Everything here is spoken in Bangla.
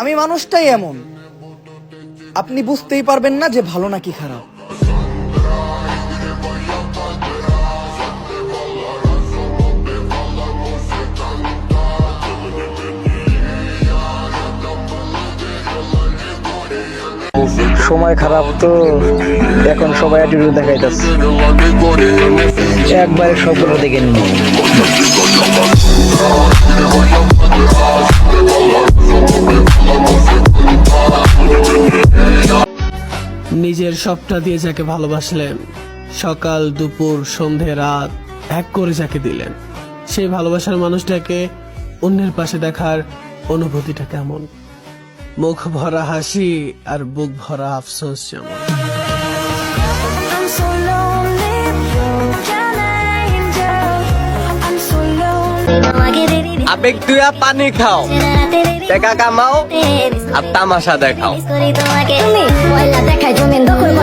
আমি মানুষটাই এমন, আপনি বুঝতেই পারবেন না যে ভালো নাকি খারাপ। সময় খারাপ তো এখন সবাই অ্যাটিটিউড দেখাইতেছে, একবারে সবগুলো দেখে নিন। নিজের সবটা দিয়ে যাকে ভালোবাসলেন, সকাল দুপুর সন্ধে রাত এক করে যাকে দিলেন, সেই ভালোবাসার মানুষটাকে অন্যের পাশে দেখার অনুভূতিটা কেমন? মুখ ভরা হাসি আর বুক ভরা আফসোস যেমন। I'm so lonely, broken angel. I'm so lonely. আবেগ তুইয়া পানি খাও, টাকা কামাও আর তামাশা দেখাও। তুমি ময়লা দেখায় জমিন দখল